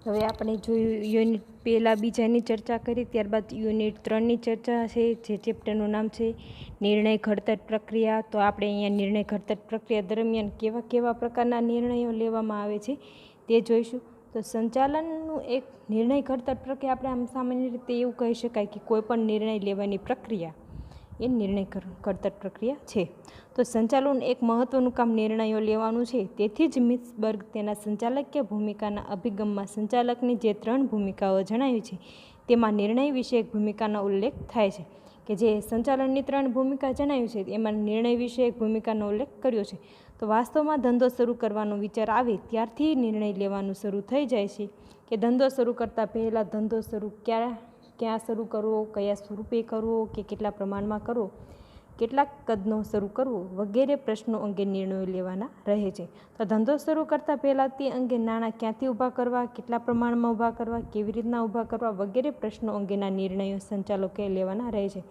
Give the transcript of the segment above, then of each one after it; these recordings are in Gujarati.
હવે આપણે જોયું યુનિટ પહેલાં બીજાની ચર્ચા કરી, ત્યારબાદ યુનિટ 3ની ચર્ચા છે, જે ચેપ્ટરનું નામ છે નિર્ણય ઘડતર પ્રક્રિયા. તો આપણે અહીંયા નિર્ણય ઘડતર પ્રક્રિયા દરમિયાન કેવા કેવા પ્રકારના નિર્ણયો લેવામાં આવે છે તે જોઈશું. તો સંચાલનનું એક નિર્ણય ઘડતર પ્રક્રિયા આપણે આમ સામાન્ય રીતે એવું કહી શકાય કે કોઈ પણ નિર્ણય લેવાની પ્રક્રિયા એ નિર્ણય ઘડતર પ્રક્રિયા છે. તો સંચાલન એક મહત્વનું કામ નિર્ણયો લેવાનું છે. તેથી જ મિત્સબર્ગ તેના સંચાલકીય ભૂમિકાના અભિગમમાં સંચાલકની જે 3 ભૂમિકાઓ જણાવી છે તેમાં નિર્ણય વિષયક ભૂમિકાનો ઉલ્લેખ થાય છે. કે જે સંચાલનની 3 ભૂમિકા જણાવી છે એમાં નિર્ણય વિષયક ભૂમિકાનો ઉલ્લેખ કર્યો છે. તો વાસ્તવમાં ધંધો શરૂ કરવાનો વિચાર આવે ત્યારથી નિર્ણય લેવાનું શરૂ થઈ જાય છે કે ધંધો શરૂ કરતાં પહેલાં ધંધો શરૂ ક્યાં શરૂ કરવો, કયા સ્વરૂપે કરવો, કે કેટલા પ્રમાણમાં કરવો, કેટલાક કદનો શરૂ કરવો વગેરે પ્રશ્નો અંગે નિર્ણયો લેવાના રહે છે. તો ધંધો શરૂ કરતાં પહેલાં તે અંગે નાણાં ક્યાંથી ઊભા કરવા, કેટલા પ્રમાણમાં ઊભા કરવા, કેવી રીતના ઊભા કરવા વગેરે પ્રશ્નો અંગેના નિર્ણયો સંચાલકોએ લેવાના રહે છે.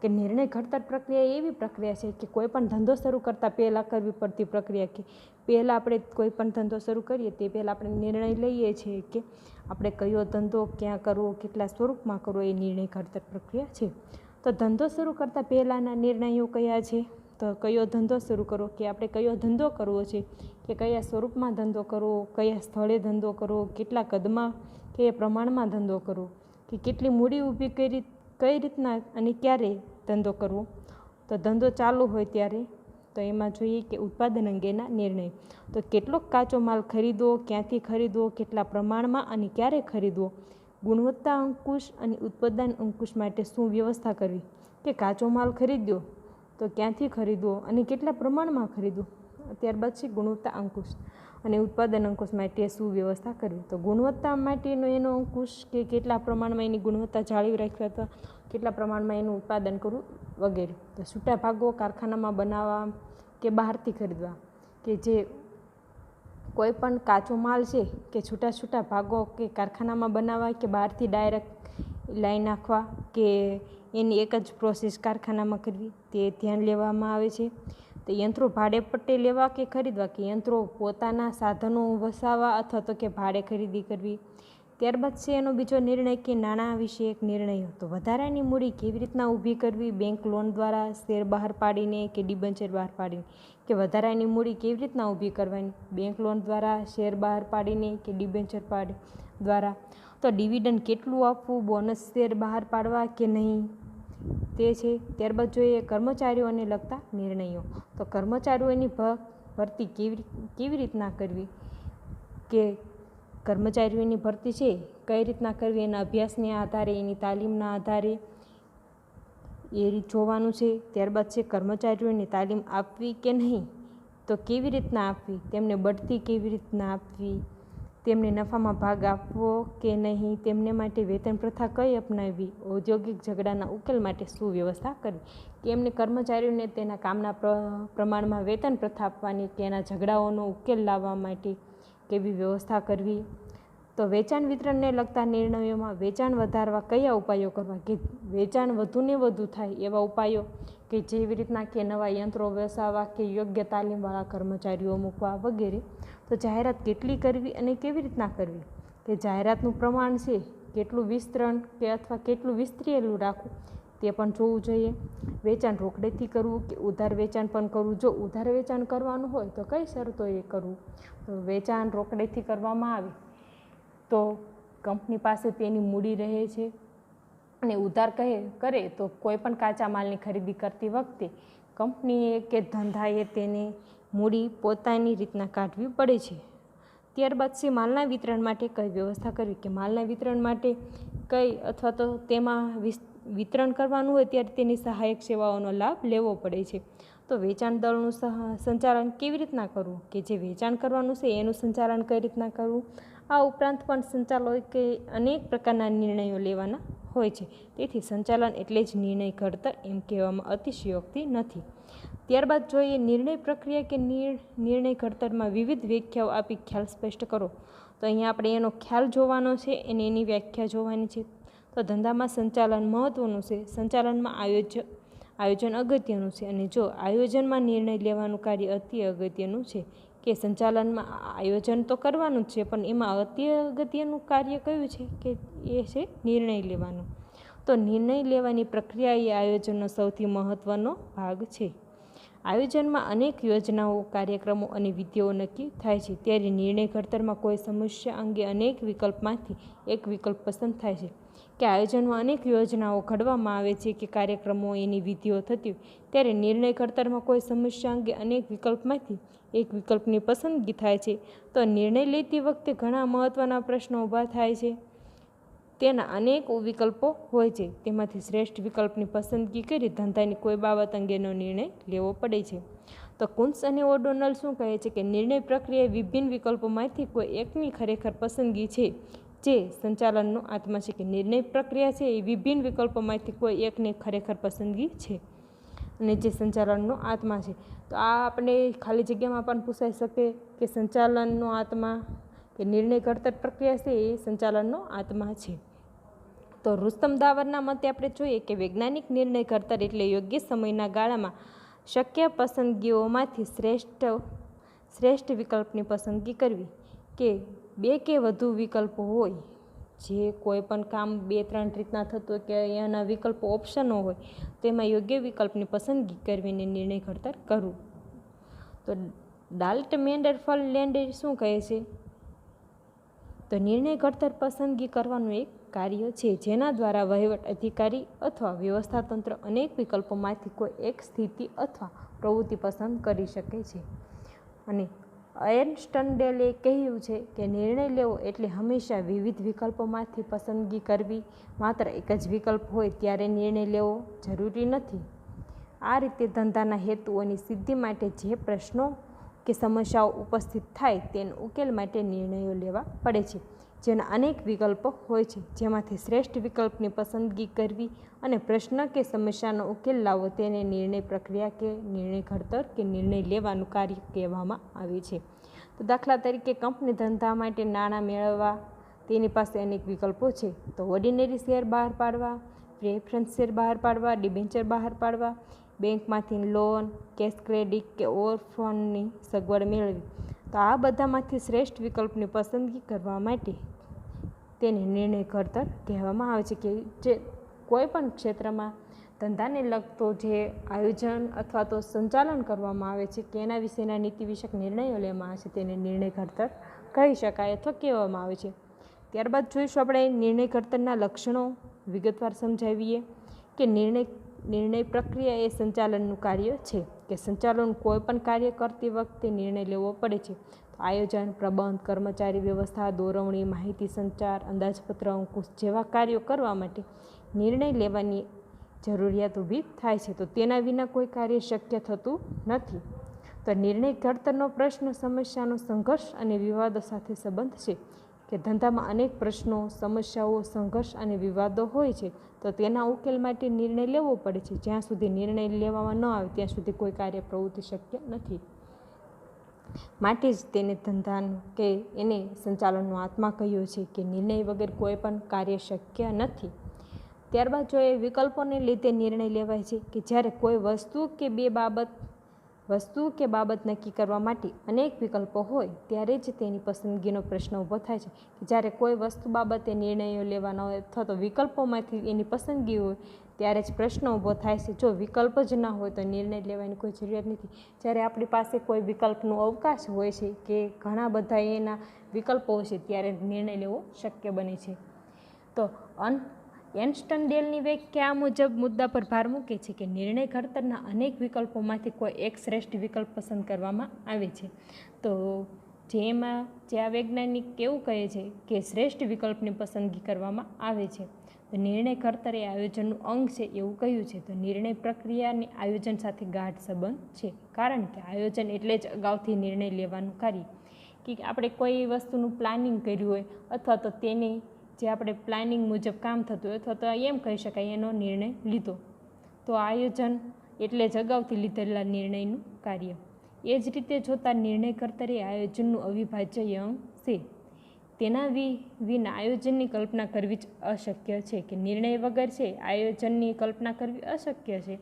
કે નિર્ણય ઘડતર પ્રક્રિયા એવી પ્રક્રિયા છે કે કોઈ પણ ધંધો શરૂ કરતાં પહેલાં કરવી પડતી પ્રક્રિયા. કે પહેલાં આપણે કોઈ પણ ધંધો શરૂ કરીએ તે પહેલાં આપણે નિર્ણય લઈએ છીએ કે આપણે કયો ધંધો ક્યાં કરવો, કેટલા સ્વરૂપમાં કરવો, એ નિર્ણય ઘડતર પ્રક્રિયા છે. તો ધંધો શરૂ કરતાં પહેલાંના નિર્ણયો કયા છે? તો કયો ધંધો શરૂ કરવો, કે આપણે કયો ધંધો કરવો છે, કે કયા સ્વરૂપમાં ધંધો કરવો, કયા સ્થળે ધંધો કરવો, કેટલા કદમાં કે પ્રમાણમાં ધંધો કરવો, કે કેટલી મૂડી ઊભી કરી, કઈ રીતના અને ક્યારે ધંધો કરવો. તો ધંધો ચાલુ હોય ત્યારે તો એમાં જોઈએ કે ઉત્પાદન અંગેના નિર્ણય. તો કેટલોક કાચો માલ ખરીદવો, ક્યાંથી ખરીદવો, કેટલા પ્રમાણમાં અને ક્યારે ખરીદવો. ગુણવત્તા અંકુશ અને ઉત્પાદન અંકુશ માટે શું વ્યવસ્થા કરવી. કે કાચો માલ ખરીદ્યો તો ક્યાંથી ખરીદવો અને કેટલા પ્રમાણમાં ખરીદવો. ત્યારબાદ છે ગુણવત્તા અંકુશ અને ઉત્પાદન અંકુશ માટે શું વ્યવસ્થા કરવી. તો ગુણવત્તા માટેનો એનો અંકુશ કે કેટલા પ્રમાણમાં એની ગુણવત્તા જાળવી રાખવી અથવા કેટલા પ્રમાણમાં એનું ઉત્પાદન કરવું વગેરે. તો છૂટા ભાગો કારખાનામાં બનાવવા કે બહારથી ખરીદવા. કે જે કોઈ પણ કાચો માલ છે કે છૂટા ભાગો કે કારખાનામાં બનાવવા કે બહારથી ડાયરેક્ટ લાવી નાખવા, કે એની એક જ પ્રોસેસ કારખાનામાં કરવી તે ધ્યાન લેવામાં આવે છે. તો યંત્રો ભાડે પટ્ટે લેવા કે ખરીદવા, કે યંત્રો પોતાના સાધનો વસાવવા અથવા તો કે ભાડે ખરીદી કરવી. ત્યારબાદ છે એનો બીજો નિર્ણય કે નાણાં વિષયક નિર્ણયો. તો વધારાની મૂડી કેવી રીતના ઊભી કરવી, બેંક લોન દ્વારા, શેર બહાર પાડીને કે ડિબેન્ચર બહાર પાડીને. કે વધારાની મૂડી કેવી રીતના ઊભી કરવાની, બેંક લોન દ્વારા, શેર બહાર પાડીને કે ડિબેન્ચર દ્વારા. તો ડિવિડન્ડ કેટલું આપવું, બોનસ શેર બહાર પાડવા કે નહીં તે છે. ત્યારબાદ જોઈએ કર્મચારીઓને લગતા નિર્ણયો. તો કર્મચારીઓની ભરતી કેવી રીતના કરવી, કે કર્મચારીઓની ભરતી છે કઈ રીતના કરવી, એના અભ્યાસને આધારે, એની તાલીમના આધારે એ રીત જોવાનું છે. ત્યારબાદ છે કર્મચારીઓને તાલીમ આપવી કે નહીં, તો કેવી રીતના આપવી, તેમને બઢતી કેવી રીતના આપવી, તેમને નફામાં ભાગ આપવો કે નહીં, તેમને માટે વેતન પ્રથા કઈ અપનાવવી, ઔદ્યોગિક ઝઘડાના ઉકેલ માટે શું વ્યવસ્થા કરવી. કે એમને કર્મચારીઓને તેના કામના પ્રમાણમાં વેતન પ્રથા આપવાની, કે એના ઝઘડાઓનો ઉકેલ લાવવા માટે કેવી વ્યવસ્થા કરવી. તો વેચાણ વિતરણને લગતા નિર્ણયોમાં વેચાણ વધારવા કયા ઉપાયો કરવા, કે વેચાણ વધુને વધુ થાય એવા ઉપાયો, કે જેવી રીતના કે નવા યંત્રો વસાવવા, કે યોગ્ય તાલીમવાળા કર્મચારીઓ મૂકવા વગેરે. તો જાહેરાત કેટલી કરવી અને કેવી રીતના કરવી, કે જાહેરાતનું પ્રમાણ છે કેટલું વિસ્તરણ કે અથવા કેટલું વિસ્તરેલું રાખવું તે પણ જોવું જોઈએ. વેચાણ રોકડેથી કરવું કે ઉધાર વેચાણ પણ કરવું. જો ઉધાર વેચાણ કરવાનું હોય તો કઈ શરતોએ કરવું. તો વેચાણ રોકડેથી કરવામાં આવે તો કંપની પાસે તેની મૂડી રહે છે, અને ઉધાર કરે તો કોઈ પણ કાચા માલની ખરીદી કરતી વખતે કંપનીએ કે ધંધાએ તેની મૂડી પોતાની રીતના કાઢવી પડે છે. ત્યારબાદ છે માલના વિતરણ માટે કઈ વ્યવસ્થા કરવી, કે માલના વિતરણ માટે કઈ અથવા તો તેમાં વિતરણ કરવાનું હોય ત્યારે તેની સહાયક સેવાઓનો લાભ લેવો પડે છે. તો વેચાણ દળનું સંચાલન કેવી રીતના કરવું, કે જે વેચાણ કરવાનું છે એનું સંચાલન કઈ રીતના કરવું. આ ઉપરાંત પણ સંચાલકે અનેક પ્રકારના નિર્ણયો લેવાના હોય છે. તેથી સંચાલન એટલે જ નિર્ણય ઘડતર એમ કહેવામાં અતિશયોક્તિ નથી. ત્યારબાદ જોઈએ નિર્ણય પ્રક્રિયા કે નિર્ણય ઘડતરમાં વિવિધ વ્યાખ્યાઓ આપી ખ્યાલ સ્પષ્ટ કરો. તો અહીંયા આપણે એનો ખ્યાલ જોવાનો છે અને એની વ્યાખ્યા જોવાની છે. તો ધંધામાં સંચાલન મહત્ત્વનું છે. સંચાલનમાં આયોજન અગત્યનું છે, અને જો આયોજનમાં નિર્ણય લેવાનું કાર્ય અતિ અગત્યનું છે. કે સંચાલનમાં આયોજન તો કરવાનું જ છે, પણ એમાં અગત્યનું કાર્ય કયું છે કે એ છે નિર્ણય લેવાનું. તો નિર્ણય લેવાની પ્રક્રિયા એ આયોજનનો સૌથી મહત્ત્વનો ભાગ છે. આયોજનમાં અનેક યોજનાઓ, કાર્યક્રમો અને વિધિઓ નક્કી થાય છે. ત્યારે નિર્ણય ઘડતરમાં કોઈ સમસ્યા અંગે અનેક વિકલ્પમાંથી એક વિકલ્પ પસંદ થાય છે. કે આયોજનમાં અનેક યોજનાઓ ઘડવામાં આવે છે કે કાર્યક્રમો, એની વિધિઓ થતી હોય, ત્યારે નિર્ણય ઘડતરમાં કોઈ સમસ્યા અંગે અનેક વિકલ્પમાંથી એક વિકલ્પની પસંદગી થાય છે. તો નિર્ણય લેતી વખતે ઘણા મહત્ત્વના પ્રશ્નો ઊભા થાય છે. તેના અનેક વિકલ્પો હોય છે, તેમાંથી શ્રેષ્ઠ વિકલ્પની પસંદગી કરી ધંધાની કોઈ બાબત અંગેનો નિર્ણય લેવો પડે છે. તો કુન્સ અને ઓડોનલ શું કહે છે કે નિર્ણય પ્રક્રિયા વિભિન્ન વિકલ્પોમાંથી કોઈ એકની ખરેખર પસંદગી છે, જે સંચાલનનો આત્મા છે. કે નિર્ણય પ્રક્રિયા છે એ વિભિન્ન વિકલ્પોમાંથી કોઈ એકની ખરેખર પસંદગી છે અને જે સંચાલનનો આત્મા છે. તો આ આપણે ખાલી જગ્યામાં પણ પૂછાઈ શકે કે સંચાલનનો આત્મા કે નિર્ણય ઘડતર પ્રક્રિયા છે એ સંચાલનનો આત્મા છે. તો રુસ્તમ દાવરના મતે આપણે જોઈએ કે વૈજ્ઞાનિક નિર્ણય ઘડતર એટલે યોગ્ય સમયના ગાળામાં શક્ય પસંદગીઓમાંથી શ્રેષ્ઠ વિકલ્પની પસંદગી કરવી. કે 2 કે વધુ વિકલ્પો હોય, જે કોઈ પણ કામ 2-3 રીતના થતું હોય કે એના વિકલ્પો ઓપ્શનો હોય, તેમાં યોગ્ય વિકલ્પની પસંદગી કરવીને નિર્ણય ઘડતર કરવું. તો ડાલ્ટમેન્ડર લેન્ડે શું કહે છે? તો નિર્ણય ઘડતર પસંદગી કરવાનું એક કાર્ય છે, જેના દ્વારા વહીવટ અધિકારી અથવા વ્યવસ્થા તંત્ર અનેક વિકલ્પોમાંથી કોઈ એક સ્થિતિ અથવા પ્રવૃત્તિ પસંદ કરી શકે છે. અને એર્નસ્ટડેલે કહ્યું છે કે નિર્ણય લેવો એટલે હંમેશા વિવિધ વિકલ્પોમાંથી પસંદગી કરવી. માત્ર એક જ વિકલ્પ હોય ત્યારે નિર્ણય લેવો જરૂરી નથી. આ રીતે ધંધાના હેતુઓની સિદ્ધિ માટે જે પ્રશ્નો કે સમસ્યાઓ ઉપસ્થિત થાય તેના ઉકેલ માટે નિર્ણયો લેવા પડે છે, જેના અનેક વિકલ્પો હોય છે, જેમાંથી શ્રેષ્ઠ વિકલ્પની પસંદગી કરવી અને પ્રશ્ન કે સમસ્યાનો ઉકેલ લાવવો તેને નિર્ણય પ્રક્રિયા કે નિર્ણય ઘડતર કે નિર્ણય લેવાનું કાર્ય કહેવામાં આવે છે. તો દાખલા તરીકે કંપની ધંધા માટે નાણાં મેળવવા તેની પાસે અનેક વિકલ્પો છે. તો ઓર્ડિનરી શેર બહાર પાડવા, પ્રેફરન્સ શેર બહાર પાડવા, ડિબેન્ચર બહાર પાડવા, બેંકમાંથી લોન, કેશ ક્રેડિટ કે ઓવરફ્લોની સગવડ મેળવવી. તો આ બધામાંથી શ્રેષ્ઠ વિકલ્પની પસંદગી કરવા માટે તેને નિર્ણય ઘડતર કહેવામાં આવે છે. કે જે કોઈ પણ ક્ષેત્રમાં ધંધાને લગતો જે આયોજન અથવા તો સંચાલન કરવામાં આવે છે કે એના વિશેના નીતિ વિષયક નિર્ણયો લેવામાં આવે છે, તેને નિર્ણય ઘડતર કહી શકાય અથવા કહેવામાં આવે છે. ત્યારબાદ જોઈશું આપણે નિર્ણય ઘડતરના લક્ષણો વિગતવાર સમજાવીએ. કે નિર્ણય પ્રક્રિયા એ સંચાલનનું કાર્ય છે. કે સંચાલન કોઈ પણ કાર્ય કરતી વખતે નિર્ણય લેવો પડે છે. આયોજન, પ્રબંધ, કર્મચારી વ્યવસ્થા, દોરવણી, માહિતી સંચાર, અંદાજપત્ર, અંકુશ જેવા કાર્યો કરવા માટે નિર્ણય લેવાની જરૂરિયાત ઊભી થાય છે. તો તેના વિના કોઈ કાર્ય શક્ય થતું નથી. તો નિર્ણય ઘડતરનો પ્રશ્ન સમસ્યાનો સંઘર્ષ અને વિવાદો સાથે સંબંધ છે. કે ધંધામાં અનેક પ્રશ્નો, સમસ્યાઓ, સંઘર્ષ અને વિવાદો હોય છે. તો તેના ઉકેલ માટે નિર્ણય લેવો પડે છે. જ્યાં સુધી નિર્ણય લેવામાં ન આવે ત્યાં સુધી કોઈ કાર્ય પ્રવૃત્તિ શક્ય નથી. માટે જ તેને ધંધાનું કે એને સંચાલનનો આત્મા કહ્યો છે. કે નિર્ણય વગર કોઈ પણ કાર્ય શક્ય નથી. ત્યારબાદ જોઈએ વિકલ્પોને લીધે નિર્ણય લેવાય છે. કે જ્યારે કોઈ વસ્તુ કે બાબત નક્કી કરવા માટે અનેક વિકલ્પો હોય ત્યારે જ તેની પસંદગીનો પ્રશ્ન ઊભો થાય છે. કે જ્યારે કોઈ વસ્તુ બાબતે નિર્ણયો લેવાના હોય અથવા તો વિકલ્પોમાંથી એની પસંદગી હોય ત્યારે જ પ્રશ્ન ઊભો થાય છે. જો વિકલ્પ જ ના હોય તો નિર્ણય લેવાની કોઈ જરૂરિયાત નથી. જ્યારે આપણી પાસે કોઈ વિકલ્પનો અવકાશ હોય છે કે ઘણા બધા એના વિકલ્પો હોય છે ત્યારે નિર્ણય લેવો શક્ય બને છે. તો એર્નસ્ટડેલની વ્યાખ્યા આ મુજબ મુદ્દા પર ભાર મૂકે છે કે નિર્ણય ઘડતરના અનેક વિકલ્પોમાંથી કોઈ એક શ્રેષ્ઠ વિકલ્પ પસંદ કરવામાં આવે છે. તો જેમાં જે આ વૈજ્ઞાનિક એવું કહે છે કે શ્રેષ્ઠ વિકલ્પની પસંદગી કરવામાં આવે છે. તો નિર્ણય ઘડતર એ આયોજનનું અંગ છે એવું કહ્યું છે. તો નિર્ણય પ્રક્રિયાની આયોજન સાથે ગાઢ સંબંધ છે. કારણ કે આયોજન એટલે જ અગાઉથી નિર્ણય લેવાનું કાર્ય. કે આપણે કોઈ વસ્તુનું પ્લાનિંગ કર્યું હોય અથવા તો તેની જે આપણે પ્લાનિંગ મુજબ કામ થતું હોય અથવા તો એમ કહી શકાય એનો નિર્ણય લીધો. તો આયોજન એટલે જ અગાઉથી લીધેલા નિર્ણયનું કાર્ય. એ જ રીતે જોતાં નિર્ણય ઘડતર એ આયોજનનું અવિભાજ્ય અંગ છે. તેના વિના આયોજનની કલ્પના કરવી જ અશક્ય છે. કે નિર્ણય વગર છે આયોજનની કલ્પના કરવી અશક્ય છે.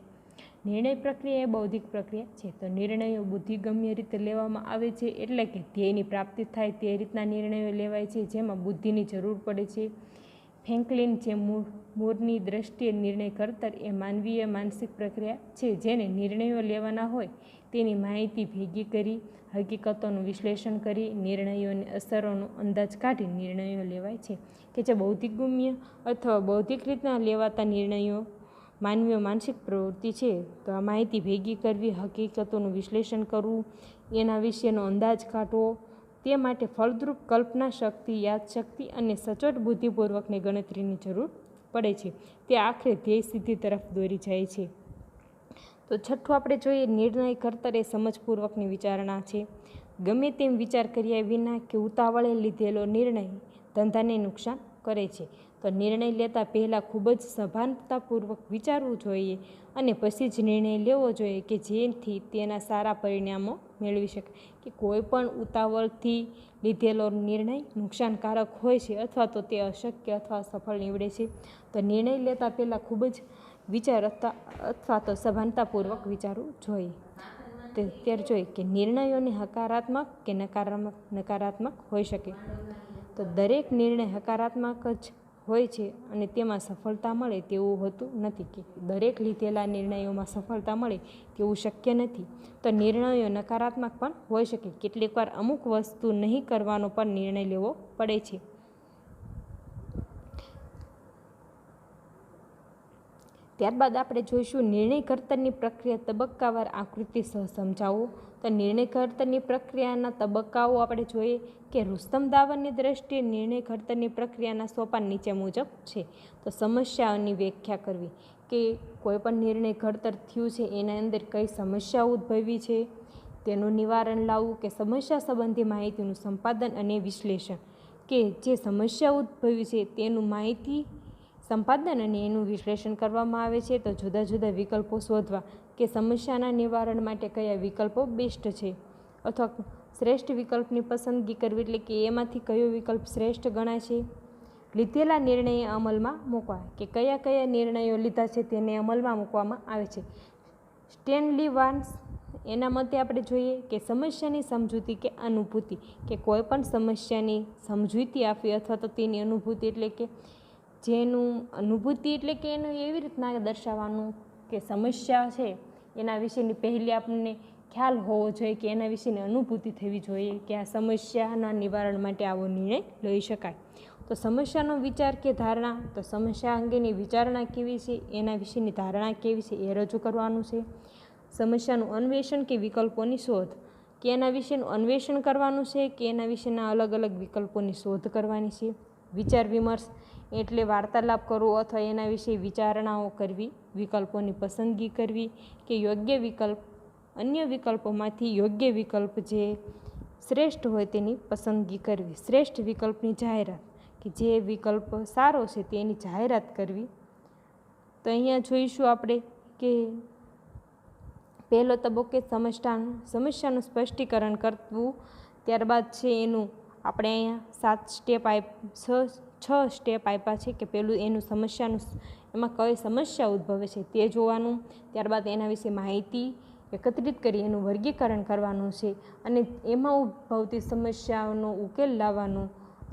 નિર્ણય પ્રક્રિયા એ બૌદ્ધિક પ્રક્રિયા છે. તો નિર્ણયો બુદ્ધિગમ્ય રીતે લેવામાં આવે છે, એટલે કે ધ્યેયની પ્રાપ્તિ થાય તે રીતના નિર્ણયો લેવાય છે, જેમાં બુદ્ધિની જરૂર પડે છે. ફ્રેન્કલિન જે મૂરની દ્રષ્ટિએ નિર્ણય ઘડતર એ માનવીય માનસિક પ્રક્રિયા છે, જેને નિર્ણયો લેવાના હોય તેની માહિતી ભેગી કરી, હકીકતોનું વિશ્લેષણ કરી, નિર્ણયોની અસરોનો અંદાજ કાઢી નિર્ણયો લેવાય છે. કે જે બૌદ્ધિગમ્ય અથવા બૌદ્ધિક રીતના લેવાતા નિર્ણયો માનવીય માનસિક પ્રવૃત્તિ છે. તો આ માહિતી ભેગી કરવી, હકીકતોનું વિશ્લેષણ કરવું, એના વિશેનો અંદાજ કાઢવો, તે માટે ફળદ્રુપ કલ્પના શક્તિ, યાદશક્તિ અને સચોટ બુદ્ધિપૂર્વકની ગણતરીની જરૂર પડે છે. તે આખરે ધ્યેય સિદ્ધિ તરફ દોરી જાય છે. તો છઠ્ઠું આપણે જોઈએ, નિર્ણય ઘડતર એ સમજપૂર્વકની વિચારણા છે. ગમે તેમ વિચાર કર્યા વિના કે ઉતાવળે લીધેલો નિર્ણય ધંધાને નુકસાન કરે છે. તો નિર્ણય લેતા પહેલાં ખૂબ જ સભાનતાપૂર્વક વિચારવું જોઈએ અને પછી જ નિર્ણય લેવો જોઈએ કે જેથી તેના સારા પરિણામો મેળવી શકાય. કે કોઈ પણ ઉતાવળથી લીધેલો નિર્ણય નુકસાનકારક હોય છે અથવા તો તે અશક્ય અથવા સફળ નીવડે છે. તો નિર્ણય લેતા પહેલાં ખૂબ જ વિચાર અથવા તો સભાનતાપૂર્વક વિચારવું જોઈએ. તો ત્યારે જોઈએ કે નિર્ણયોને હકારાત્મક કે નકારાત્મક હોઈ શકે. તો દરેક નિર્ણય હકારાત્મક જ હોય છે અને તેમાં સફળતા મળે તેવું હોતું નથી, કે દરેક લીધેલા નિર્ણયોમાં સફળતા મળે તેવું શક્ય નથી. તો નિર્ણયો નકારાત્મક પણ હોઈ શકે. કેટલીક વાર અમુક વસ્તુ નહીં કરવાનો પણ નિર્ણય લેવો પડે છે. ત્યારબાદ આપણે જોઈશું નિર્ણય ઘડતરની પ્રક્રિયા તબક્કાવાર આકૃતિ સહ સમજાવો. તો નિર્ણય ઘડતરની પ્રક્રિયાના તબક્કાઓ આપણે જોઈએ કે રુસ્તમ દાવરની દ્રષ્ટિએ નિર્ણય ઘડતરની પ્રક્રિયાના સોપાન નીચે મુજબ છે. તો સમસ્યાઓની વ્યાખ્યા કરવી, કે કોઈ પણ નિર્ણય ઘડતર થયું છે એના અંદર કઈ સમસ્યા ઉદ્ભવી છે તેનું નિવારણ લાવવું, કે સમસ્યા સંબંધી માહિતીનું સંપાદન અને વિશ્લેષણ, કે જે સમસ્યા ઉદ્ભવી છે તેનું માહિતી સંપાદન અને એનું વિશ્લેષણ કરવામાં આવે છે. તો જુદા જુદા વિકલ્પો શોધવા, કે સમસ્યાના નિવારણ માટે કયા વિકલ્પો બેસ્ટ છે અથવા શ્રેષ્ઠ વિકલ્પની પસંદગી કરવી, એટલે કે એમાંથી કયો વિકલ્પ શ્રેષ્ઠ ગણાય છે. લીધેલા નિર્ણય અમલમાં મૂકવા, કે કયા કયા નિર્ણયો લીધા છે તેને અમલમાં મૂકવામાં આવે છે. સ્ટેનલી વાન્સ એના મતે આપણે જોઈએ કે સમસ્યાની સમજૂતી કે અનુભૂતિ, કે કોઈ પણ સમસ્યાની સમજૂતી આપવી અથવા તો તેની અનુભૂતિ, એટલે કે જેનું અનુભૂતિ એટલે કે એનું એવી રીતના દર્શાવવાનું કે સમસ્યા છે એના વિશેની પહેલી આપણને ખ્યાલ હોવો જોઈએ, કે એના વિશેની અનુભૂતિ થવી જોઈએ કે આ સમસ્યાના નિવારણ માટે આવો નિર્ણય લઈ શકાય. તો સમસ્યાનો વિચાર કે ધારણા, તો સમસ્યા અંગેની વિચારણા કેવી છે, એના વિશેની ધારણા કેવી છે એ રજૂ કરવાનું છે. સમસ્યાનું અન્વેષણ કે વિકલ્પોની શોધ, કે એના વિશેનું અન્વેષણ કરવાનું છે કે એના વિશેના અલગ અલગ વિકલ્પોની શોધ કરવાની છે. વિચાર વિમર્શ એટલે વાર્તાલાપ કરવો અથવા એના વિશે વિચારણાઓ કરવી, વિકલ્પોની પસંદગી કરવી, કે યોગ્ય વિકલ્પ અન્ય વિકલ્પોમાંથી યોગ્ય વિકલ્પ જે શ્રેષ્ઠ હોય તેની પસંદગી કરવી. શ્રેષ્ઠ વિકલ્પની જાહેરાત, કે જે વિકલ્પ સારો છે તેની જાહેરાત કરવી. તો અહીંયા જોઈશું આપણે કે પહેલો તબક્કે સમસ્યાનું સ્પષ્ટીકરણ કરવું. ત્યારબાદ છે એનું આપણે અહીંયા 6 સ્ટેપ આપ્યા છે, કે પહેલું એનું સમસ્યાનું એમાં કઈ સમસ્યા ઉદ્ભવે છે તે જોવાનું. ત્યારબાદ એના વિશે માહિતી એકત્રિત કરી એનું વર્ગીકરણ કરવાનું છે અને એમાં ઉદ્ભવતી સમસ્યાઓનો ઉકેલ લાવવાનો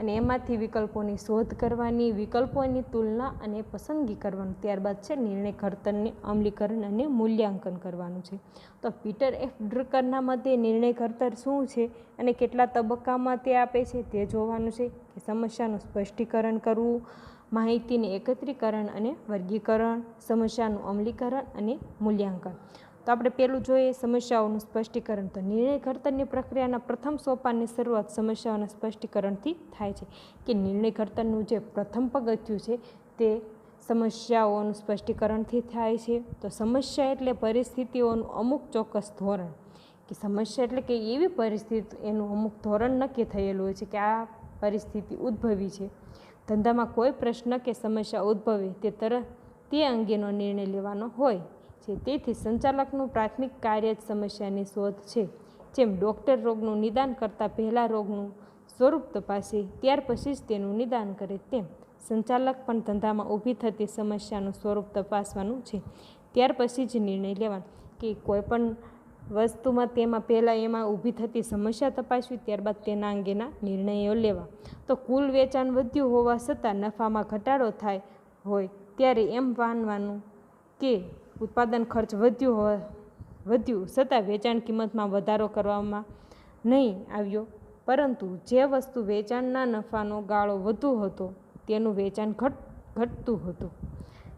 અને એમાંથી વિકલ્પોની શોધ કરવાની, વિકલ્પોની તુલના અને પસંદગી કરવાનું. ત્યારબાદ છે નિર્ણય ઘડતરને અમલીકરણ અને મૂલ્યાંકન કરવાનું છે. તો પીટર એફ ડ્રુકરના મતે નિર્ણય ઘડતર શું છે અને કેટલા તબક્કામાં તે આપે છે તે જોવાનું છે. કે સમસ્યાનું સ્પષ્ટીકરણ કરવું, માહિતીને એકત્રીકરણ અને વર્ગીકરણ, સમસ્યાનું અમલીકરણ અને મૂલ્યાંકન. તો આપણે પહેલું જોઈએ સમસ્યાઓનું સ્પષ્ટીકરણ. તો નિર્ણય ઘડતરની પ્રક્રિયાના પ્રથમ સોપાનની શરૂઆત સમસ્યાઓના સ્પષ્ટીકરણથી થાય છે. કે નિર્ણય ઘડતરનું જે પ્રથમ પગથિયું છે તે સમસ્યાઓનું સ્પષ્ટીકરણથી થાય છે. તો સમસ્યા એટલે પરિસ્થિતિઓનું અમુક ચોક્કસ ધોરણ, કે સમસ્યા એટલે કે એવી પરિસ્થિતિ એનું અમુક ધોરણ નક્કી થયેલું હોય છે કે આ પરિસ્થિતિ ઉદ્ભવી છે. ધંધામાં કોઈ પ્રશ્ન કે સમસ્યા ઉદ્ભવે તે અંગેનો નિર્ણય લેવાનો હોય છે. તેથી સંચાલકનું પ્રાથમિક કાર્ય જ સમસ્યાની શોધ છે. જેમ ડૉક્ટર રોગનું નિદાન કરતાં પહેલાં રોગનું સ્વરૂપ તપાસે ત્યાર પછી જ તેનું નિદાન કરે, તેમ સંચાલક પણ ધંધામાં ઊભી થતી સમસ્યાનું સ્વરૂપ તપાસવાનું છે. ત્યાર પછી જ નિર્ણય લેવાનો. કે કોઈ પણ વસ્તુમાં તેમાં પહેલાં એમાં ઊભી થતી સમસ્યા તપાસવી, ત્યારબાદ તેના અંગેના નિર્ણયો લેવા. તો કુલ વેચાણ વધ્યું હોવા છતાં નફામાં ઘટાડો થાય હોય ત્યારે એમ માનવાનું કે ઉત્પાદન ખર્ચ વધ્યું છતાં વેચાણ કિંમતમાં વધારો કરવામાં નહીં આવ્યો, પરંતુ જે વસ્તુ વેચાણના નફાનો ગાળો વધુ હતો તેનું વેચાણ ઘટતું હતું.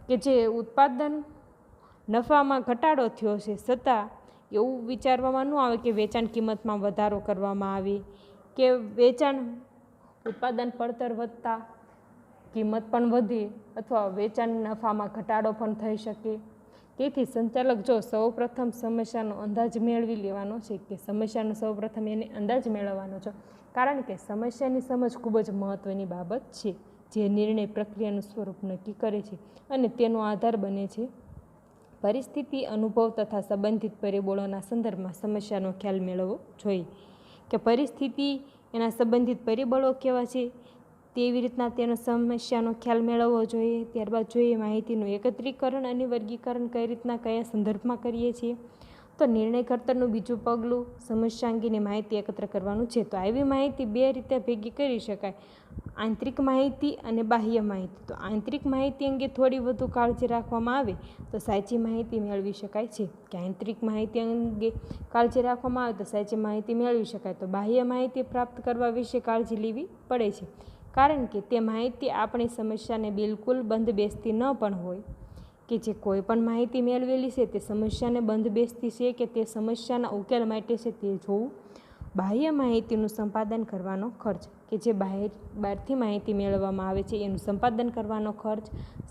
કે જે ઉત્પાદન નફામાં ઘટાડો થયો છે છતાં એવું વિચારવામાં ન આવે કે વેચાણ કિંમતમાં વધારો કરવામાં આવે, કે ઉત્પાદન પડતર વધતા કિંમત પણ વધે અથવા વેચાણ નફામાં ઘટાડો પણ થઈ શકે. તેથી સંચાલક જો સૌપ્રથમ સમસ્યાનો અંદાજ મેળવી લેવાનો છે, કે સમસ્યાનો સૌપ્રથમ એને અંદાજ મેળવવાનો છે, કારણ કે સમસ્યાની સમજ ખૂબ જ મહત્ત્વની બાબત છે, જે નિર્ણય પ્રક્રિયાનું સ્વરૂપ નક્કી કરે છે અને તેનો આધાર બને છે. પરિસ્થિતિ, અનુભવ તથા સંબંધિત પરિબળોના સંદર્ભમાં સમસ્યાનો ખ્યાલ મેળવવો જોઈએ. કે પરિસ્થિતિ, એના સંબંધિત પરિબળો કેવા છે તેવી રીતના તેનો સમસ્યાનો ખ્યાલ મેળવવો જોઈએ. ત્યારબાદ જોઈએ માહિતીનું એકત્રીકરણ અને વર્ગીકરણ કઈ રીતના કયા સંદર્ભમાં કરીએ છીએ. તો નિર્ણય ઘડતરનું બીજું પગલું સમસ્યા અંગેની માહિતી એકત્ર કરવાનું છે. તો આવી માહિતી બે રીતે ભેગી કરી શકાય, આંતરિક માહિતી અને બાહ્ય માહિતી. તો આંતરિક માહિતી અંગે થોડી વધુ કાળજી રાખવામાં આવે તો સાચી માહિતી મેળવી શકાય છે. કે આંતરિક માહિતી અંગે કાળજી રાખવામાં આવે તો સાચી માહિતી મેળવી શકાય. તો બાહ્ય માહિતી પ્રાપ્ત કરવા વિશે કાળજી લેવી પડે છે, કારણ કે તે માહિતી આપણી સમસ્યાને બિલકુલ બંધબેસતી ન પણ હોય. કે જે કોઈ પણ માહિતી મેળવેલી છે તે સમસ્યાને બંધબેસતી છે કે તે સમસ્યાના ઉકેલ માટે છે તે જોવું. બાહ્ય માહિતીનું સંપાદન કરવાનો ખર્ચ. કે જે બહારથી માહિતી મેળવવામાં આવે છે એનું સંપાદન કરવાનો ખર્ચ,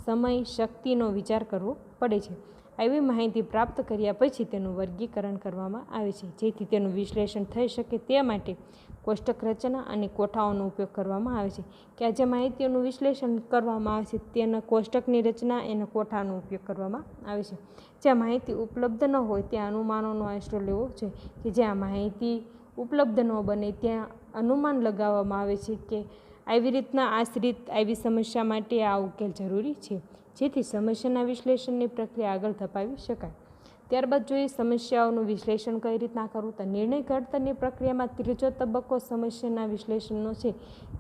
સમય, શક્તિનો વિચાર કરવો પડે છે. આવી માહિતી પ્રાપ્ત કર્યા પછી તેનું વર્ગીકરણ કરવામાં આવે છે, જેથી તેનું વિશ્લેષણ થઈ શકે તે માટે કોષ્ટક રચના અને કોઠાઓનો ઉપયોગ કરવામાં આવે છે. કે આ જે માહિતીઓનું વિશ્લેષણ કરવામાં આવે છે તેના કોષ્ટકની રચના, એના કોઠાનો ઉપયોગ કરવામાં આવે છે. જ્યાં માહિતી ઉપલબ્ધ ન હોય ત્યાં અનુમાનોનો આશરો લેવો છે. કે જ્યાં માહિતી ઉપલબ્ધ ન બને ત્યાં અનુમાન લગાવવામાં આવે છે કે આવી રીતના આશ્રિત આવી સમસ્યા માટે આ ઉકેલ જરૂરી છે, જેથી સમસ્યાના વિશ્લેષણની પ્રક્રિયા આગળ ધપાવી શકાય. ત્યારબાદ જોઈએ સમસ્યાઓનું વિશ્લેષણ કઈ રીતના કરવું. તો નિર્ણય ઘડતરની પ્રક્રિયામાં ત્રીજો તબક્કો સમસ્યાના વિશ્લેષણનો છે,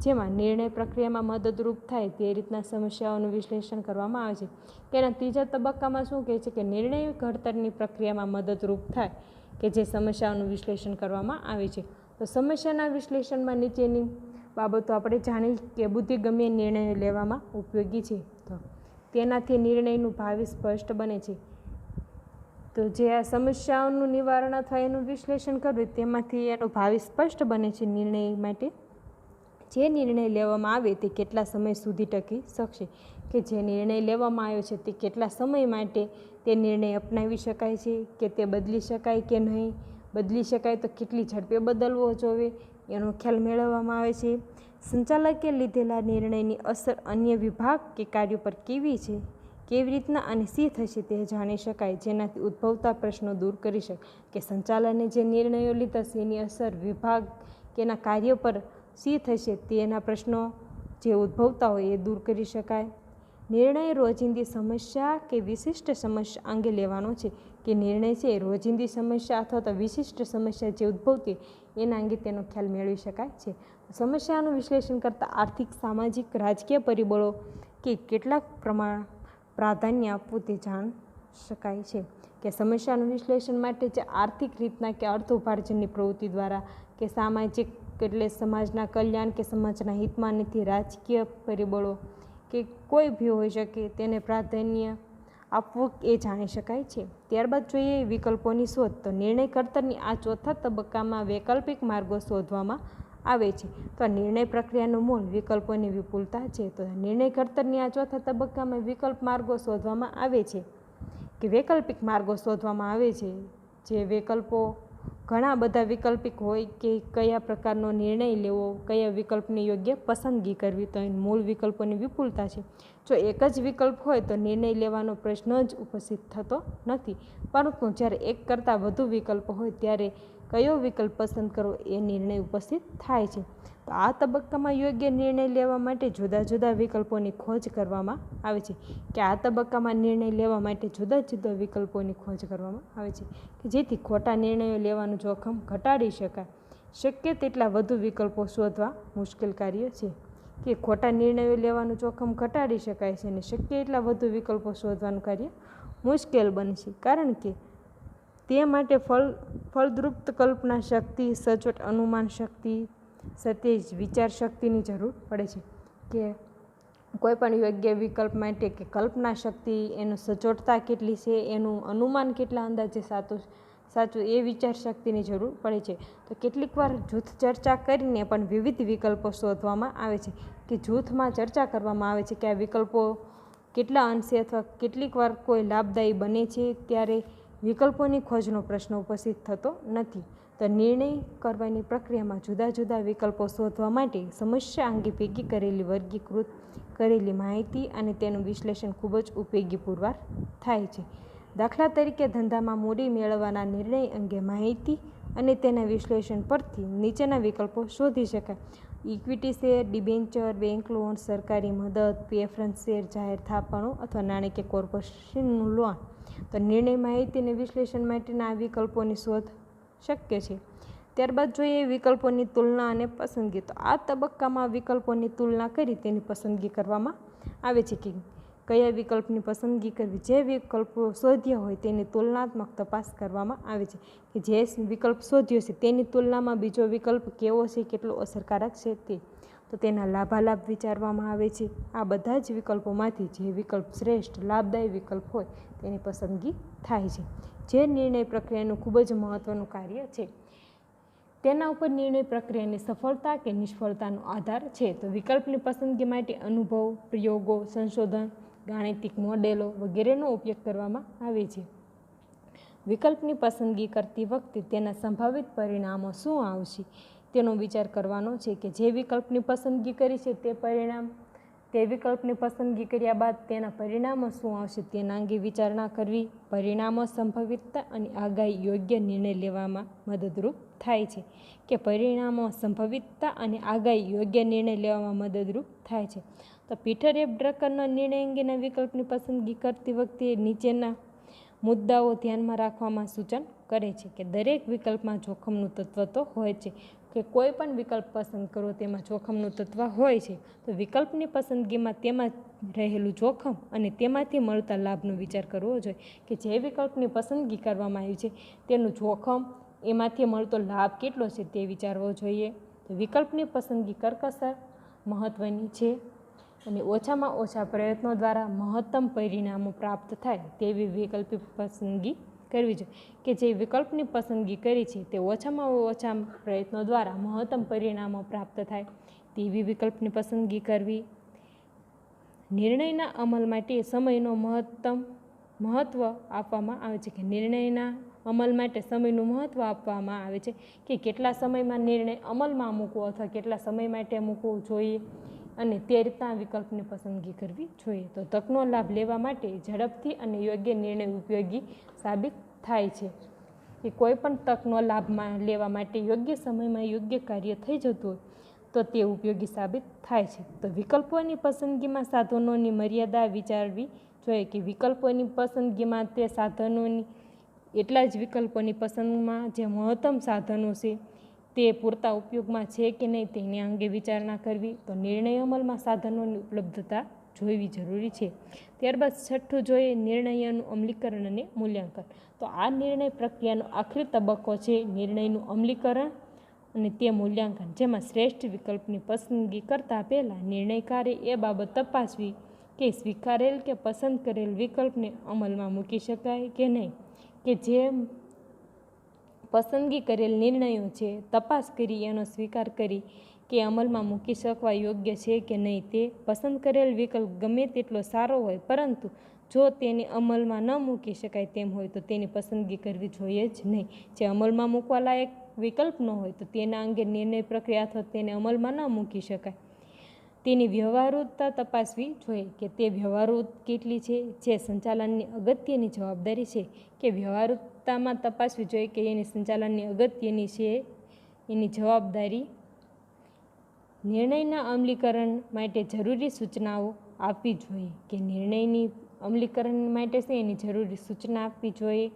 જેમાં નિર્ણય પ્રક્રિયામાં મદદરૂપ થાય તે રીતના સમસ્યાઓનું વિશ્લેષણ કરવામાં આવે છે. તેના ત્રીજા તબક્કામાં શું કહે છે કે નિર્ણય ઘડતરની પ્રક્રિયામાં મદદરૂપ થાય કે જે સમસ્યાઓનું વિશ્લેષણ કરવામાં આવે છે. તો સમસ્યાના વિશ્લેષણમાં નીચેની બાબતો આપણે જાણી કે બુદ્ધિગમ્ય નિર્ણયો લેવામાં ઉપયોગી છે. તો તેનાથી નિર્ણયનું ભાવિ સ્પષ્ટ બને છે. તો જે આ સમસ્યાઓનું નિવારણ અથવા એનું વિશ્લેષણ કરવું તેમાંથી એનું ભાવિ સ્પષ્ટ બને છે. નિર્ણય માટે જે નિર્ણય લેવામાં આવે તે કેટલા સમય સુધી ટકી શકશે, કે જે નિર્ણય લેવામાં આવ્યો છે તે કેટલા સમય માટે તે નિર્ણય અપનાવી શકાય છે, કે તે બદલી શકાય કે નહીં, બદલી શકાય તો કેટલી ઝડપે બદલવો જોઈએ એનો ખ્યાલ મેળવવામાં આવે છે. સંચાલકે લીધેલા નિર્ણયની અસર અન્ય વિભાગ કે કાર્યો પર કેવી રીતના અને શી થશે તે જાણી શકાય, જેનાથી ઉદ્ભવતા પ્રશ્નો દૂર કરી શકાય. કે સંચાલને જે નિર્ણયો લીધા છે એની અસર વિભાગ કે એના કાર્યો પર શી થશે તેના પ્રશ્નો જે ઉદ્ભવતા હોય એ દૂર કરી શકાય. નિર્ણય રોજિંદી સમસ્યા કે વિશિષ્ટ સમસ્યા અંગે લેવાનો છે. કે નિર્ણય છે રોજિંદી સમસ્યા અથવા તો વિશિષ્ટ સમસ્યા જે ઉદ્ભવતી એના અંગે તેનો ખ્યાલ મેળવી શકાય છે. સમસ્યાનું વિશ્લેષણ કરતાં આર્થિક, સામાજિક, રાજકીય પરિબળો કે કેટલાક પ્રાધાન્ય આપવું તે જાણી શકાય છે. કે સમસ્યાનું વિશ્લેષણ માટે જે આર્થિક રીતના કે અર્થ ઉપાર્જનની પ્રવૃત્તિ દ્વારા, કે સામાજિક એટલે સમાજના કલ્યાણ કે સમાજના હિતમાં નથી, રાજકીય પરિબળો કે કોઈ બી હોઈ શકે તેને પ્રાધાન્ય આપવું એ જાણી શકાય છે. ત્યારબાદ જોઈએ વિકલ્પોની શોધ. તો નિર્ણય ઘડતરની આ ચોથા તબક્કામાં વૈકલ્પિક માર્ગો શોધવામાં આવે છે. તો નિર્ણય પ્રક્રિયાનું મૂળ વિકલ્પોની વિપુલતા છે. તો નિર્ણય ઘડતરની આ ચોથા તબક્કામાં વિકલ્પ માર્ગો શોધવામાં આવે છે, કે વૈકલ્પિક માર્ગો શોધવામાં આવે છે. જે વિકલ્પો ઘણા બધા વૈકલ્પિક હોય કે કયા પ્રકારનો નિર્ણય લેવો, કયા વિકલ્પની યોગ્ય પસંદગી કરવી, તો મૂળ વિકલ્પોની વિપુલતા છે. જો એક જ વિકલ્પ હોય તો નિર્ણય લેવાનો પ્રશ્ન જ ઉપસ્થિત થતો નથી, પરંતુ જ્યારે એક કરતાં વધુ વિકલ્પો હોય ત્યારે કયો વિકલ્પ પસંદ કરવો એ નિર્ણય ઉપસ્થિત થાય છે. તો આ તબક્કામાં યોગ્ય નિર્ણય લેવા માટે જુદા જુદા વિકલ્પોની ખોજ કરવામાં આવે છે. કે આ તબક્કામાં નિર્ણય લેવા માટે જુદા જુદા વિકલ્પોની ખોજ કરવામાં આવે છે કે જેથી ખોટા નિર્ણયો લેવાનું જોખમ ઘટાડી શકાય. શક્ય તેટલા વધુ વિકલ્પો શોધવા મુશ્કેલ કાર્ય છે. કે ખોટા નિર્ણયો લેવાનું જોખમ ઘટાડી શકાય છે અને શક્ય એટલા વધુ વિકલ્પો શોધવાનું કાર્ય મુશ્કેલ બનશે, કારણ કે તે માટે ફળદ્રુપ કલ્પના શક્તિ, સચોટ અનુમાન શક્તિ, સતેજ વિચાર શક્તિની જરૂર પડે છે. કે કોઈ પણ યોગ્ય વિકલ્પ માટે કે કલ્પના શક્તિ, એનું સચોટતા કેટલી છે, એનું અનુમાન કેટલા અંદાજે સાચું એ વિચાર શક્તિની જરૂર પડે છે. તો કેટલીક વાર જૂથ ચર્ચા કરીને પણ વિવિધ વિકલ્પો શોધવામાં આવે છે. કે જૂથમાં ચર્ચા કરવામાં આવે છે કે આ વિકલ્પો કેટલા અંશે અથવા કેટલીક વાર કોઈ લાભદાયી બને છે, ત્યારે વિકલ્પોની ખોજનો પ્રશ્ન ઉપસ્થિત થતો નથી. તો નિર્ણય કરવાની પ્રક્રિયામાં જુદા જુદા વિકલ્પો શોધવા માટે સમસ્યા અંગે ભેગી કરેલી વર્ગીકૃત કરેલી માહિતી અને તેનું વિશ્લેષણ ખૂબ જ ઉપયોગી પુરવાર થાય છે. દાખલા તરીકે ધંધામાં મૂડી મેળવવાના નિર્ણય અંગે માહિતી અને તેના વિશ્લેષણ પરથી નીચેના વિકલ્પો શોધી શકાય. Equity share, debenture, bank loan, સરકારી મદદ, પ્રેફરન્સ શેર, જાહેર થાપણો અથવા નાણાકીય કોર્પોરેશનનું લોન. તો નિર્ણય માહિતી અને વિશ્લેષણ માટેના આ વિકલ્પોની શોધ શક્ય છે. ત્યારબાદ જોઈએ વિકલ્પોની તુલના અને પસંદગી. તો આ તબક્કામાં વિકલ્પોની તુલના કરી તેની પસંદગી કરવામાં આવે છે. કે કયા વિકલ્પની પસંદગી કરવી, જે વિકલ્પો શોધ્યા હોય તેની તુલનાત્મક તપાસ કરવામાં આવે છે. કે જે વિકલ્પ શોધ્યો છે તેની તુલનામાં બીજો વિકલ્પ કેવો છે, કેટલો અસરકારક છે તે. તો તેના લાભાલાભ વિચારવામાં આવે છે. આ બધા જ વિકલ્પોમાંથી જે વિકલ્પ શ્રેષ્ઠ લાભદાયી વિકલ્પ હોય તેની પસંદગી થાય છે, જે નિર્ણય પ્રક્રિયાનું ખૂબ જ મહત્ત્વનું કાર્ય છે. તેના ઉપર નિર્ણય પ્રક્રિયાની સફળતા કે નિષ્ફળતાનો આધાર છે. તો વિકલ્પની પસંદગી માટે અનુભવ, પ્રયોગો, સંશોધન, ગાણિતિક મોડેલો વગેરેનો ઉપયોગ કરવામાં આવે છે. વિકલ્પની પસંદગી કરતી વખતે તેના સંભવિત પરિણામો શું આવશે તેનો વિચાર કરવાનો છે. કે જે વિકલ્પની પસંદગી કરી છે તે વિકલ્પની પસંદગી કર્યા બાદ તેના પરિણામો શું આવશે તેના અંગે વિચારણા કરવી. પરિણામો સંભવિતતા અને આગાહી યોગ્ય નિર્ણય લેવામાં મદદરૂપ થાય છે. કે પરિણામો સંભવિતતા અને આગાહી યોગ્ય નિર્ણય લેવામાં મદદરૂપ થાય છે. તો પીટર એફ ડ્રકરનો નિર્ણય અંગેના વિકલ્પની પસંદગી કરતી વખતે નીચેના મુદ્દાઓ ધ્યાનમાં રાખવામાં સૂચન કરે છે. કે દરેક વિકલ્પમાં જોખમનું તત્વ તો હોય છે. કે કોઈ પણ વિકલ્પ પસંદ કરો તેમાં જોખમનું તત્વ હોય છે. તો વિકલ્પની પસંદગીમાં તેમાં રહેલું જોખમ અને તેમાંથી મળતા લાભનો વિચાર કરવો જોઈએ. કે જે વિકલ્પની પસંદગી કરવામાં આવી છે તેનું જોખમ, એમાંથી મળતો લાભ કેટલો છે તે વિચારવો જોઈએ. તો વિકલ્પની પસંદગી કરકસર મહત્ત્વની છે અને ઓછામાં ઓછા પ્રયત્નો દ્વારા મહત્તમ પરિણામો પ્રાપ્ત થાય તેવી વિકલ્પની પસંદગી કરવી જોઈએ. કે જે વિકલ્પની પસંદગી કરી છે તે ઓછામાં ઓછા પ્રયત્નો દ્વારા મહત્તમ પરિણામો પ્રાપ્ત થાય તેવી વિકલ્પની પસંદગી કરવી. નિર્ણયના અમલ માટે સમયનો મહત્ત્વ આપવામાં આવે છે. કે નિર્ણયના અમલ માટે સમયનું મહત્ત્વ આપવામાં આવે છે. કે કેટલા સમયમાં નિર્ણય અમલમાં મૂકવો અથવા કેટલા સમય માટે મૂકવો જોઈએ અને તે રીતના વિકલ્પની પસંદગી કરવી જોઈએ. તો તકનો લાભ લેવા માટે ઝડપથી અને યોગ્ય નિર્ણય ઉપયોગી સાબિત થાય છે. કે કોઈ પણ તકનો લાભ લેવા માટે યોગ્ય સમયમાં યોગ્ય કાર્ય થઈ જતું હોય તો તે ઉપયોગી સાબિત થાય છે. તો વિકલ્પોની પસંદગીમાં સાધનોની મર્યાદા વિચારવી જોઈએ. કે વિકલ્પોની પસંદગીમાં તે સાધનોની એટલા જ વિકલ્પોની પસંદમાં જે મહત્તમ સાધનો છે તે પૂરતા ઉપયોગમાં છે કે નહીં તેની અંગે વિચારણા કરવી. તો નિર્ણય અમલમાં સાધનોની ઉપલબ્ધતા જોવી જરૂરી છે. ત્યારબાદ છઠ્ઠું જોઈએ નિર્ણયોનું અમલીકરણ અને મૂલ્યાંકન. તો આ નિર્ણય પ્રક્રિયાનો આખરી તબક્કો છે નિર્ણયનું અમલીકરણ અને તે મૂલ્યાંકન, જેમાં શ્રેષ્ઠ વિકલ્પની પસંદગી કરતાં પહેલાં નિર્ણયકારે એ બાબત તપાસવી કે સ્વીકારેલ કે પસંદ કરેલ વિકલ્પને અમલમાં મૂકી શકાય કે નહીં. કે જે પસંદગી કરેલ નિર્ણયો છે તપાસ કરી એનો સ્વીકાર કરી કે અમલમાં મૂકી શકવા યોગ્ય છે કે નહીં. તે પસંદ કરેલ વિકલ્પ ગમે તેટલો સારો હોય પરંતુ જો તેને અમલમાં ન મૂકી શકાય તેમ હોય તો તેની પસંદગી કરવી જોઈએ જ નહીં. જે અમલમાં મૂકવા લાયક વિકલ્પ ન હોય તો તેના અંગે નિર્ણય પ્રક્રિયા અથવા તેને અમલમાં ન મૂકી શકાય તેની વ્યવહારુતા તપાસવી જોઈએ. કે તે વ્યવહારુ કેટલી છે, જે સંચાલનની અગત્યની જવાબદારી છે. કે વ્યવહારુ સપ્તાહમાં તપાસવી જોઈએ કે એની સંચાલનની અગત્યની છે એની જવાબદારી. નિર્ણયના અમલીકરણ માટે જરૂરી સૂચનાઓ આપવી જોઈએ કે નિર્ણયની અમલીકરણ માટે છે એની જરૂરી સૂચના આપવી જોઈએ,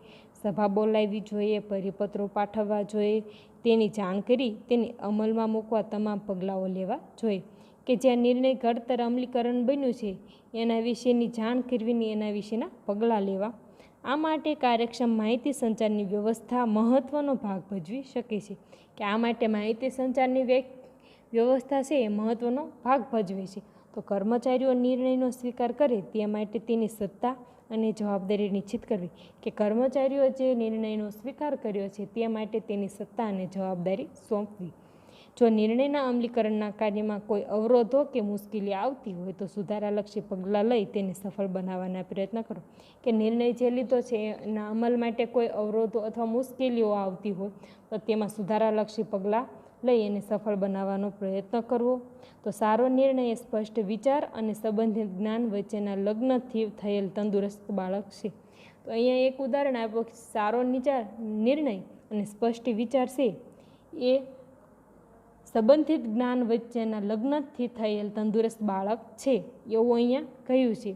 સભા બોલાવવી જોઈએ, પરિપત્રો પાઠવવા જોઈએ, તેની જાણ કરી તેને અમલમાં મૂકવા તમામ પગલાઓ લેવા જોઈએ. કે જ્યાં નિર્ણય ઘડતર અમલીકરણ બન્યું છે એના વિશેની જાણ કરવીની એના વિશેના પગલાં લેવા. આ માટે કાર્યક્ષમ માહિતી સંચારની વ્યવસ્થા મહત્ત્વનો ભાગ ભજવી શકે છે. કે આ માટે માહિતી સંચારની વ્યવસ્થા છે એ મહત્ત્વનો ભાગ ભજવે છે. તો કર્મચારીઓ નિર્ણયનો સ્વીકાર કરે તે માટે તેની સત્તા અને જવાબદારી નિશ્ચિત કરવી. કે કર્મચારીઓ જે નિર્ણયનો સ્વીકાર કર્યો છે તે માટે તેની સત્તા અને જવાબદારી સોંપવી. જો નિર્ણયના અમલીકરણના કાર્યમાં કોઈ અવરોધો કે મુશ્કેલી આવતી હોય તો સુધારાલક્ષી પગલાં લઈ તેને સફળ બનાવવાના પ્રયત્ન કરો. કે નિર્ણય જે લીધો છે એના અમલ માટે કોઈ અવરોધો અથવા મુશ્કેલીઓ આવતી હોય તો તેમાં સુધારાલક્ષી પગલાં લઈ એને સફળ બનાવવાનો પ્રયત્ન કરવો. તો સારો નિર્ણય એ સ્પષ્ટ વિચાર અને સંબંધિત જ્ઞાન વચ્ચેના લગ્નથી થયેલ તંદુરસ્ત બાળક છે. તો અહીંયા એક ઉદાહરણ આપ્યું કે સારો નિર્ણય અને સ્પષ્ટ વિચાર છે એ સંબંધિત જ્ઞાન વચ્ચેના લગ્નથી થયેલ તંદુરસ્ત બાળક છે એવું અહીંયા કહ્યું છે.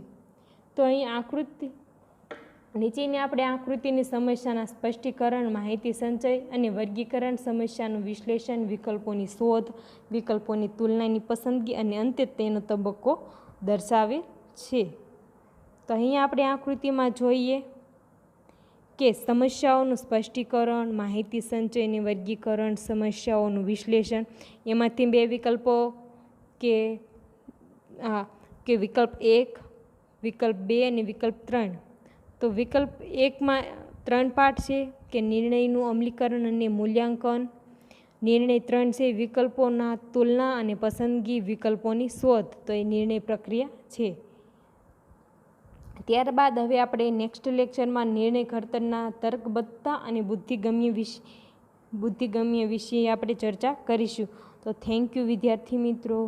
તો અહીં આકૃતિ નીચેની આપણે આકૃતિની સમસ્યાના સ્પષ્ટીકરણ, માહિતી સંચય અને વર્ગીકરણ, સમસ્યાનું વિશ્લેષણ, વિકલ્પોની શોધ, વિકલ્પોની તુલનાની પસંદગી અને અંતે તેનો તબક્કો દર્શાવે છે. તો અહીંયા આપણે આકૃતિમાં જોઈએ કે સમસ્યાઓનું સ્પષ્ટીકરણ, માહિતી સંચય અને વર્ગીકરણ, સમસ્યાઓનું વિશ્લેષણ, એમાંથી બે વિકલ્પો કે વિકલ્પ 1, વિકલ્પ 2 અને વિકલ્પ 3. તો વિકલ્પ 1માં 3 પાઠ છે કે નિર્ણયનું અમલીકરણ અને મૂલ્યાંકન. નિર્ણય 3 છે વિકલ્પોના તુલના અને પસંદગી, વિકલ્પોની શોધ. તો એ નિર્ણય પ્રક્રિયા છે. ત્યારબાદ હવે આપણે નેક્સ્ટ લેક્ચરમાં નિર્ણય ઘડતરના તર્કબદ્ધતા અને બુદ્ધિગમ્ય વિશે આપણે ચર્ચા કરીશું. તો થેન્ક યુ વિદ્યાર્થી મિત્રો.